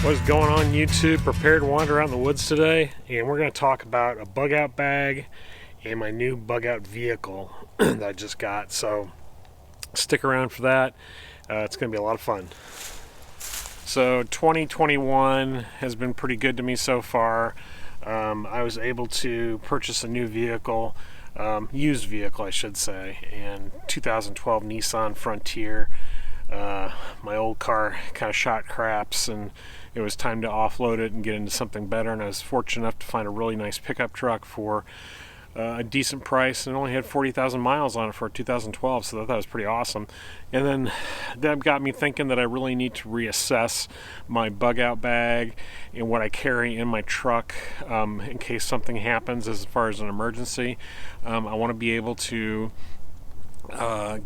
What's going on YouTube? Prepared to wander out in the woods today, and we're going to talk about a bug out bag and my new bug out vehicle that I just got. So stick around for that. It's going to be a lot of fun. So 2021 has been pretty good to me so far. I was able to purchase a new vehicle, used vehicle I should say, and 2012 Nissan Frontier. My old car kind of shot craps, and it was time to offload it and get into something better, and I was fortunate enough to find a really nice pickup truck for a decent price, and it only had 40,000 miles on it for 2012, so that was pretty awesome. And then that got me thinking that I really need to reassess my bug out bag and what I carry in my truck in case something happens as far as an emergency. I want to be able to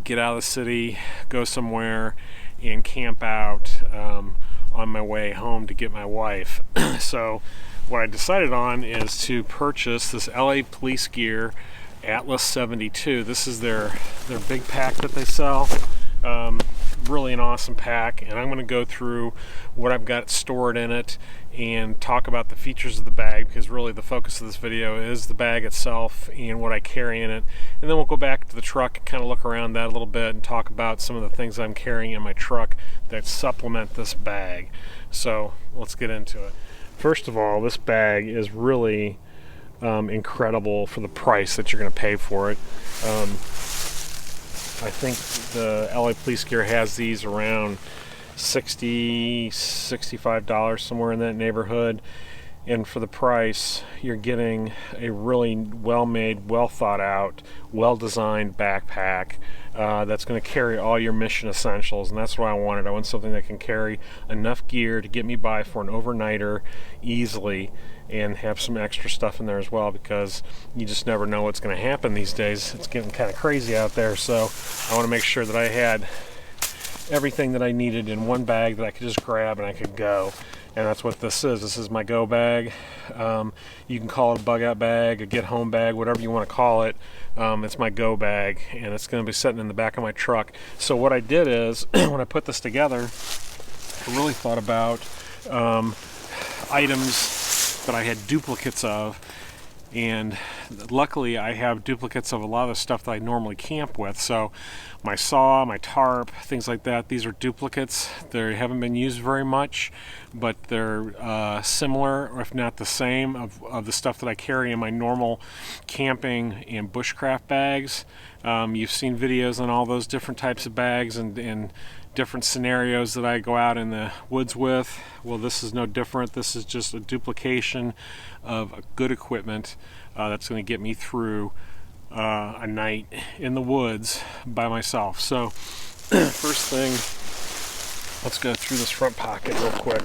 get out of the city, go somewhere, and camp out on my way home to get my wife. So what I decided on is to purchase this LA Police Gear Atlas 72. This is their big pack that they sell. Really an awesome pack, and I'm going to go through what I've got stored in it and talk about the features of the bag, because really the focus of this video is the bag itself and what I carry in it. And then we'll go back to the truck and kind of look around that a little bit and talk about some of the things I'm carrying in my truck that supplement this bag. So let's get into it. First of all, this bag is really incredible for the price that you're going to pay for it. I think the LA Police Gear has these around $60, $65, somewhere in that neighborhood. And for the price, you're getting a really well-made, well-thought-out, well-designed backpack that's going to carry all your mission essentials, and that's what I wanted. I want something that can carry enough gear to get me by for an overnighter easily, and have some extra stuff in there as well, because you just never know what's going to happen these days. It's getting kind of crazy out there, so I want to make sure that I had everything that I needed in one bag that I could just grab and I could go. And that's what this is. This is my go bag. You can call it a bug out bag, a get home bag, whatever you want to call it. It's my go bag, and it's going to be sitting in the back of my truck. So what I did is, when I put this together, I really thought about items that I had duplicates of, and luckily I have duplicates of a lot of the stuff that I normally camp with. So my saw, my tarp, things like that, these are duplicates. They haven't been used very much, but they're similar, or if not the same, of the stuff that I carry in my normal camping and bushcraft bags. You've seen videos on all those different types of bags and different scenarios that I go out in the woods with. Well, this is no different. This is just a duplication of good equipment that's going to get me through a night in the woods by myself. So first thing, let's go through this front pocket real quick.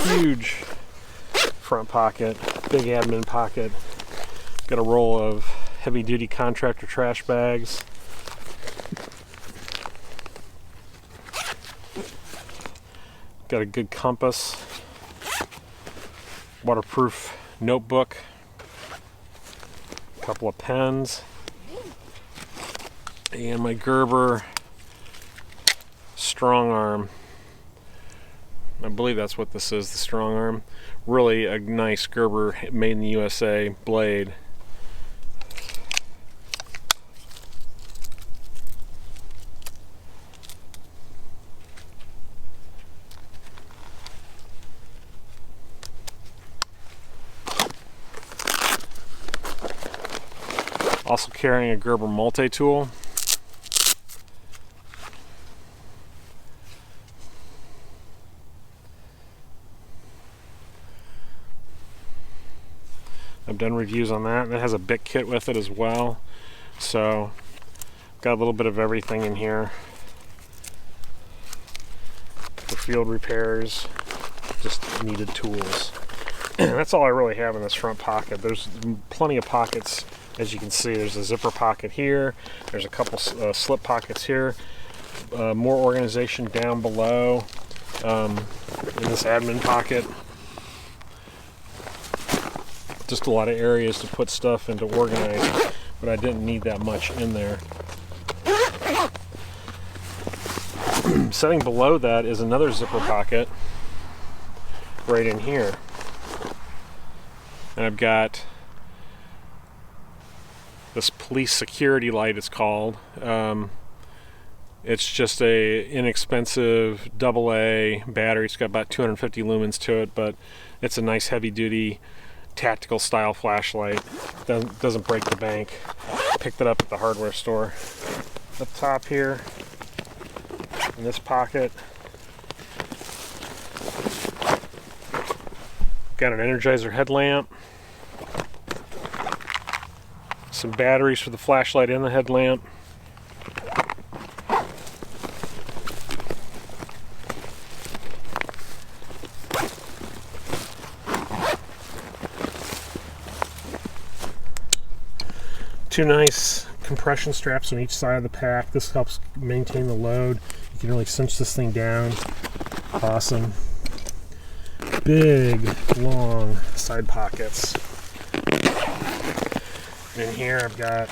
Huge front pocket, big admin pocket. Got a roll of heavy duty contractor trash bags. Got a good compass, waterproof notebook, a couple of pens, and my Gerber strong arm. I believe that's what this is, the strong arm. Really a nice Gerber made in the USA blade. Also carrying a Gerber multi-tool. I've done reviews on that, and it has a bit kit with it as well. So got a little bit of everything in here for field repairs, just needed tools. That's all I really have in this front pocket. There's plenty of pockets. As you can see, there's a zipper pocket here. There's a couple slip pockets here. More organization down below in this admin pocket. Just a lot of areas to put stuff and to organize, but I didn't need that much in there. Sitting below that is another zipper pocket. right in here. And I've got this police security light, it's called. It's just a inexpensive AA battery. It's got about 250 lumens to it, but it's a nice heavy duty tactical style flashlight. Doesn't break the bank. Picked it up at the hardware store. Up top here, in this pocket, got an Energizer headlamp, some batteries for the flashlight and the headlamp, two nice compression straps on each side of the pack. This helps maintain the load. You can really cinch this thing down. Awesome. Big, long side pockets. And in here I've got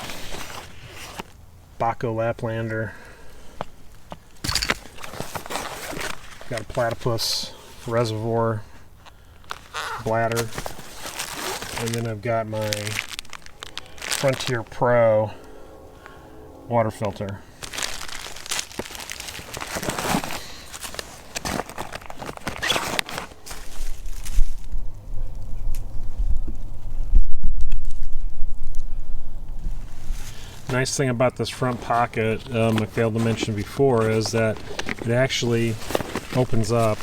Bugout Laplander. Got a platypus reservoir bladder. And then I've got my Frontier Pro water filter. Nice thing about this front pocket, I failed to mention before, is that it actually opens up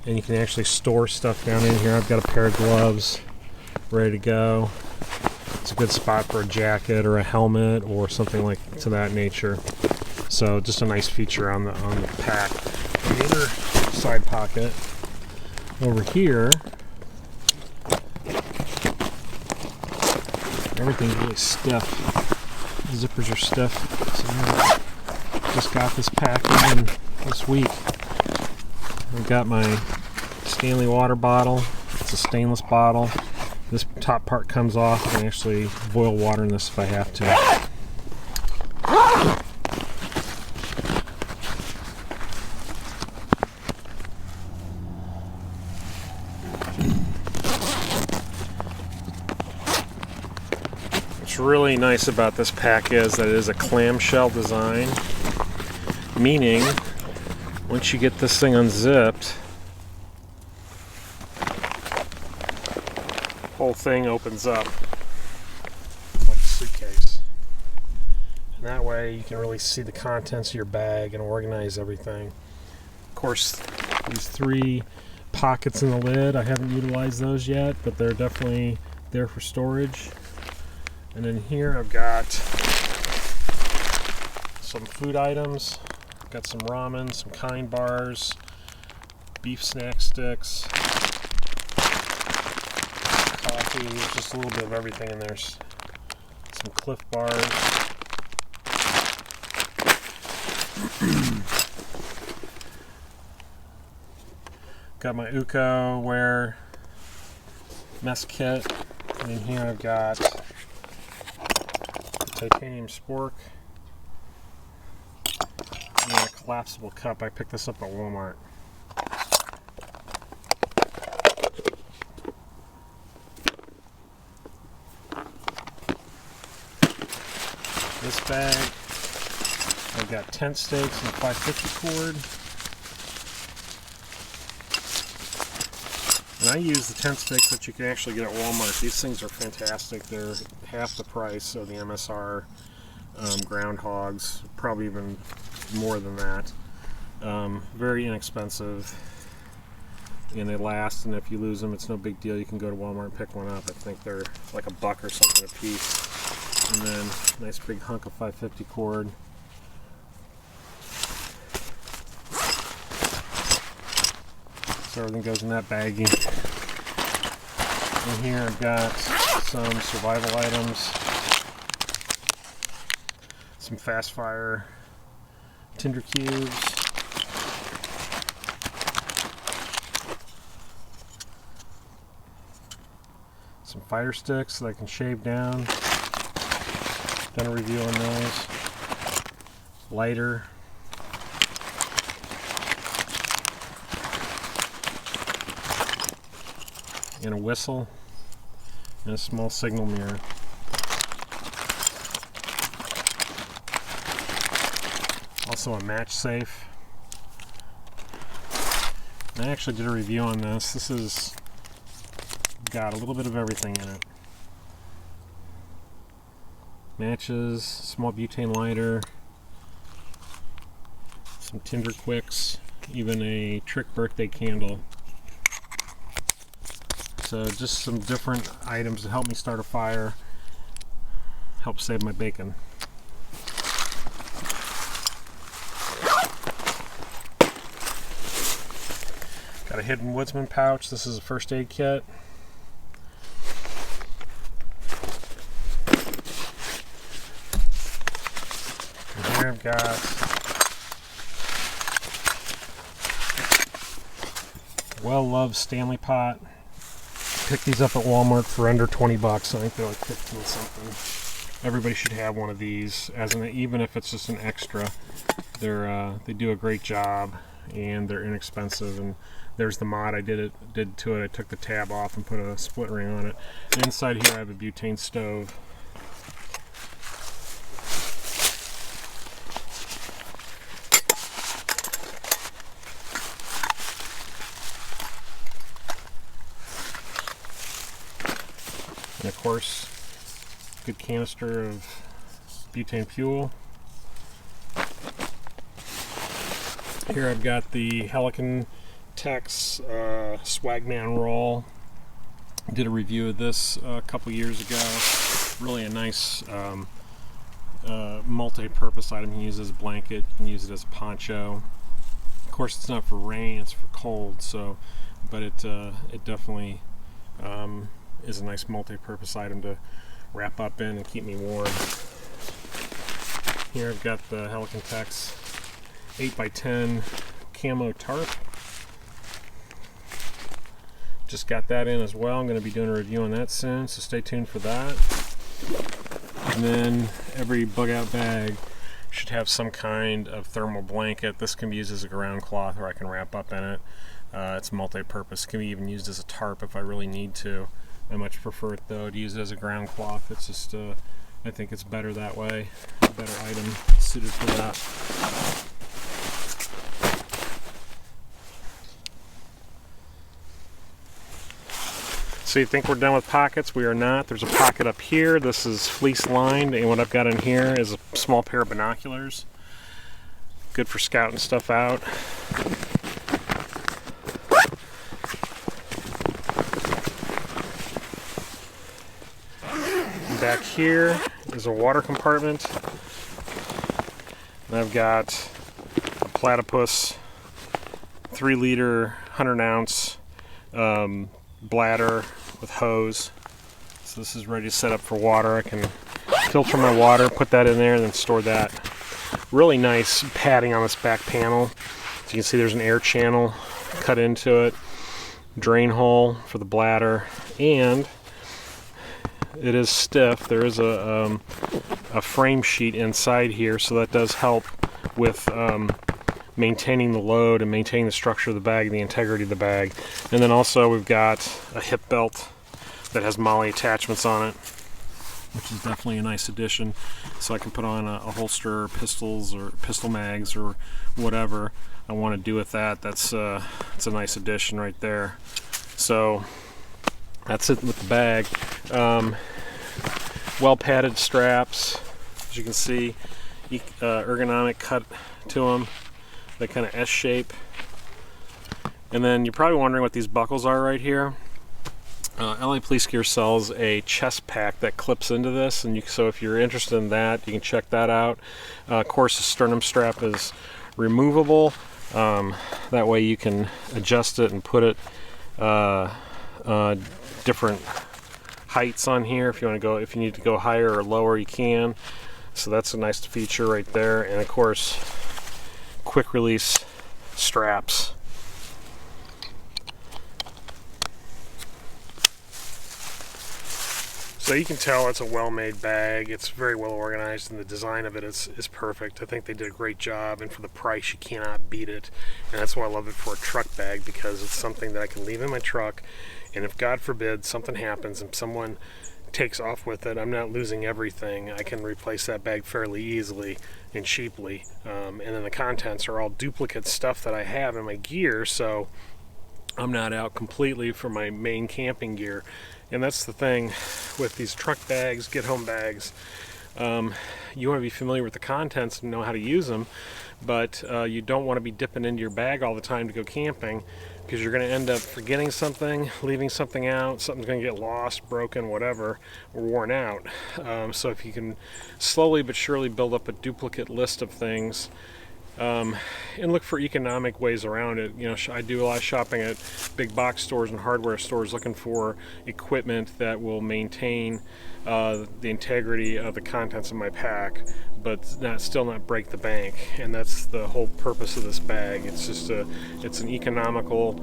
and you can actually store stuff down in here. I've got a pair of gloves ready to go. It's a good spot for a jacket or a helmet or something like to that nature. So just a nice feature on the pack. On the other side pocket over here, everything's really stiff. The zippers are stiff. So yeah, just got this pack in this week. I've got my Stanley water bottle. It's a stainless bottle. This top part comes off. I can actually boil water in this if I have to. What's really nice about this pack is that it is a clamshell design, meaning once you get this thing unzipped, whole thing opens up like a suitcase, and that way you can really see the contents of your bag and organize everything. Of course, these three pockets in the lid, I haven't utilized those yet, but they're definitely there for storage. And in here I've got some food items. I've got some ramen, some Kind bars, beef snack sticks, coffee, just a little bit of everything in there. Some Cliff bars. Got my Uco wear mess kit. And in here I've got the titanium spork and then a collapsible cup. I picked this up at Walmart. This bag, I've got tent stakes and a 550 cord. And I use the tent stakes that you can actually get at Walmart. These things are fantastic. They're half the price of the MSR groundhogs, probably even more than that. Very inexpensive, and they last, and if you lose them, it's no big deal. You can go to Walmart and pick one up. I think they're like $1 or something a piece. And then nice big hunk of 550 cord. So everything goes in that baggie. In here I've got some survival items, some fast fire tinder cubes, some fire sticks that I can shave down. Done a review on those. Lighter. and a whistle and a small signal mirror. Also a match safe. I actually did a review on this. This is got a little bit of everything in it. Matches, small butane lighter, some tinder quicks, even a trick birthday candle. So just some different items to help me start a fire, help save my bacon. Got a hidden woodsman pouch. This is a first aid kit. And here I've got well-loved Stanley pot. Picked these up at Walmart for under 20 bucks. I think they're like 15 something. Everybody should have one of these, even if it's just an extra. They do a great job, and they're inexpensive. And there's the mod I did to it. I took the tab off and put a split ring on it. And inside here I have a butane stove. And of course, good canister of butane fuel. Here I've got the Helican Tex Swagman roll. Did a review of this a couple years ago. Really a nice multi-purpose item. You can use it as a blanket, you can use it as a poncho. Of course, it's not for rain, it's for cold. So, but it definitely is a nice multi-purpose item to wrap up in and keep me warm. Here I've got the Helican Tex 8x10 camo tarp. Just got that in as well. I'm going to be doing a review on that soon, so stay tuned for that. And then every Bugout bag should have some kind of thermal blanket. This can be used as a ground cloth, or I can wrap up in it. It's multi-purpose. It can be even used as a tarp if I really need to. I much prefer it though to use it as a ground cloth. It's just I think it's better that way. A better item suited for that. So you think we're done with pockets? We are not. There's a pocket up here. This is fleece lined, and what I've got in here is a small pair of binoculars. Good for scouting stuff out. And back here is a water compartment. And I've got a platypus 3-liter 100-ounce bladder with hose. So this is ready to set up for water. I can filter my water, put that in there, and then store that. Really nice padding on this back panel. As you can see, there's an air channel cut into it, drain hole for the bladder, and it is stiff. There is a frame sheet inside here, so that does help with maintaining the load and maintaining the structure of the bag, the integrity of the bag. And then also we've got a hip belt that has MOLLE attachments on it, which is definitely a nice addition. So I can put on a holster or pistols or pistol mags or whatever I want to do with that. It's a nice addition right there. So that's it with the bag. Well padded straps, as you can see, ergonomic cut to them. That kind of S shape. And then you're probably wondering what these buckles are right here. LA Police Gear sells a chest pack that clips into this, and so if you're interested in that, you can check that out. Of course, the sternum strap is removable. That way you can adjust it and put it different heights on here. If you want to go, if you need to go higher or lower, you can. So that's a nice feature right there. And of course, quick release straps. So you can tell it's a well-made bag. It's very well organized, and the design of it is perfect. I think they did a great job, and for the price, you cannot beat it. And that's why I love it for a truck bag, because it's something that I can leave in my truck, and if God forbid something happens and someone takes off with it, I'm not losing everything. I can replace that bag fairly easily and cheaply. And then the contents are all duplicate stuff that I have in my gear, so I'm not out completely for my main camping gear. And that's the thing with these truck bags, get home bags. You want to be familiar with the contents and know how to use them, but you don't want to be dipping into your bag all the time to go camping, because you're going to end up forgetting something, leaving something out, something's going to get lost, broken, whatever, or worn out. So if you can slowly but surely build up a duplicate list of things, and look for economic ways around it. You know, I do a lot of shopping at big box stores and hardware stores looking for equipment that will maintain the integrity of the contents of my pack, but still not break the bank. And that's the whole purpose of this bag. It's just it's an economical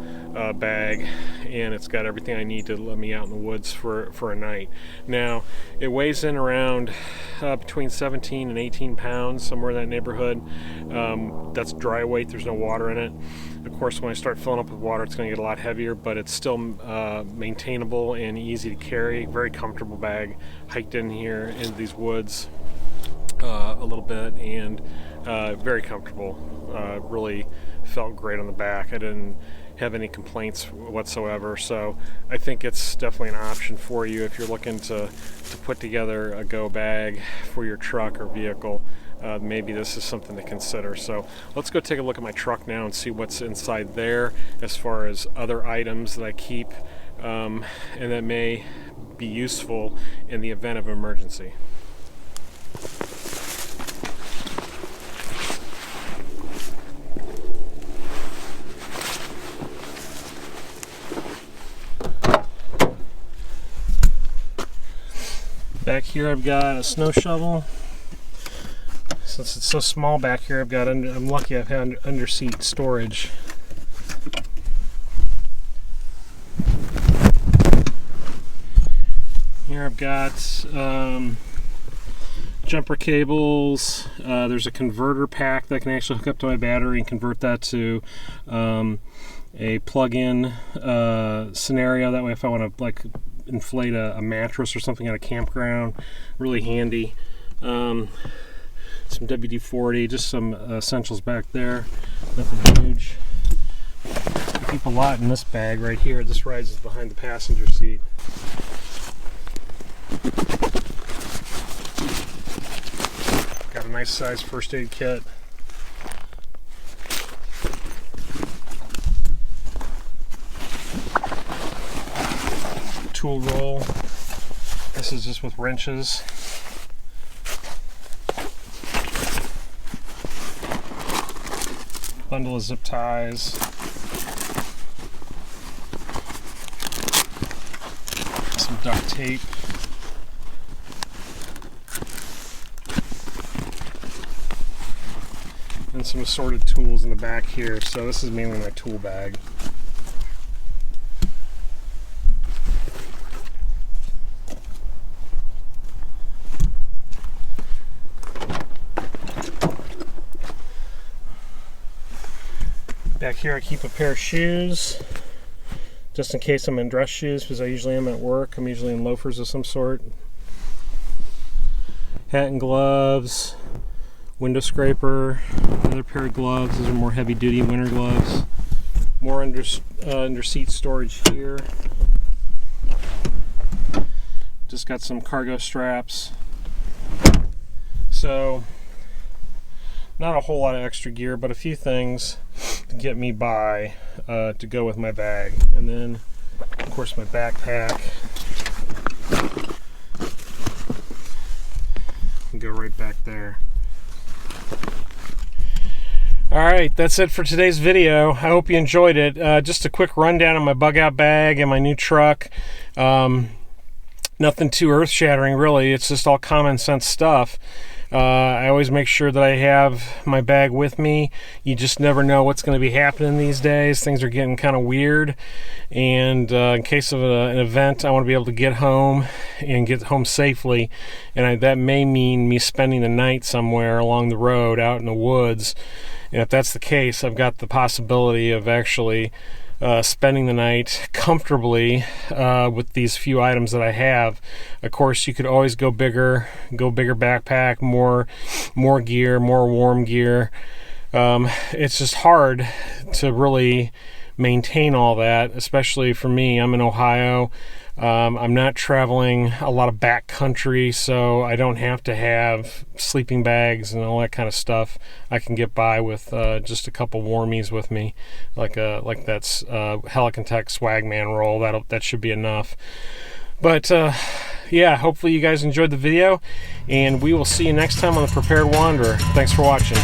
bag, and it's got everything I need to let me out in the woods for a night. Now, it weighs in around between 17 and 18 pounds, somewhere in that neighborhood. That's dry weight, there's no water in it. Of course, when I start filling up with water, it's going to get a lot heavier, but it's still maintainable and easy to carry. Very comfortable bag. Hiked in here into these woods a little bit, and very comfortable. Really felt great on the back. I didn't have any complaints whatsoever, so I think it's definitely an option for you if you're looking to put together a go bag for your truck or vehicle. Maybe this is something to consider. So let's go take a look at my truck now and see what's inside there as far as other items that I keep and that may be useful in the event of an emergency. Back here I've got a snow shovel. Since it's so small back here, I'm lucky I've had under-seat storage. Here I've got jumper cables. There's a converter pack that can actually hook up to my battery and convert that to a plug-in scenario. That way, if I want to inflate a mattress or something at a campground, really handy. Some WD-40, just some essentials back there. Nothing huge. I keep a lot in this bag right here. This rides behind the passenger seat. Got a nice size first aid kit. Tool roll. This is just with wrenches. Bundle of zip ties. Some duct tape. And some assorted tools in the back here. So this is mainly my tool bag. Back here I keep a pair of shoes, just in case I'm in dress shoes, because I usually am at work. I'm usually in loafers of some sort. Hat and gloves, window scraper, another pair of gloves. These are more heavy duty winter gloves. More under seat storage here. Just got some cargo straps. So not a whole lot of extra gear, but a few things to get me by to go with my bag. And then of course my backpack can go right back there. Alright, that's it for today's video. I hope you enjoyed it. Just a quick rundown of my Bugout bag and my new truck. Nothing too earth-shattering really, it's just all common sense stuff. I always make sure that I have my bag with me. You just never know what's going to be happening these days. Things are getting kind of weird, and in case of an event, I want to be able to get home and get home safely, and that may mean me spending the night somewhere along the road out in the woods. And if that's the case, I've got the possibility of actually spending the night comfortably with these few items that I have. Of course, you could always go bigger backpack, more gear, more warm gear. It's just hard to really maintain all that, especially for me. I'm in Ohio. I'm not traveling a lot of back country, so I don't have to have sleeping bags and all that kind of stuff. I can get by with just a couple warmies with me, like that's Helicon Swagman roll. That should be enough. But yeah, hopefully you guys enjoyed the video, and we will see you next time on the Prepared Wanderer. Thanks for watching.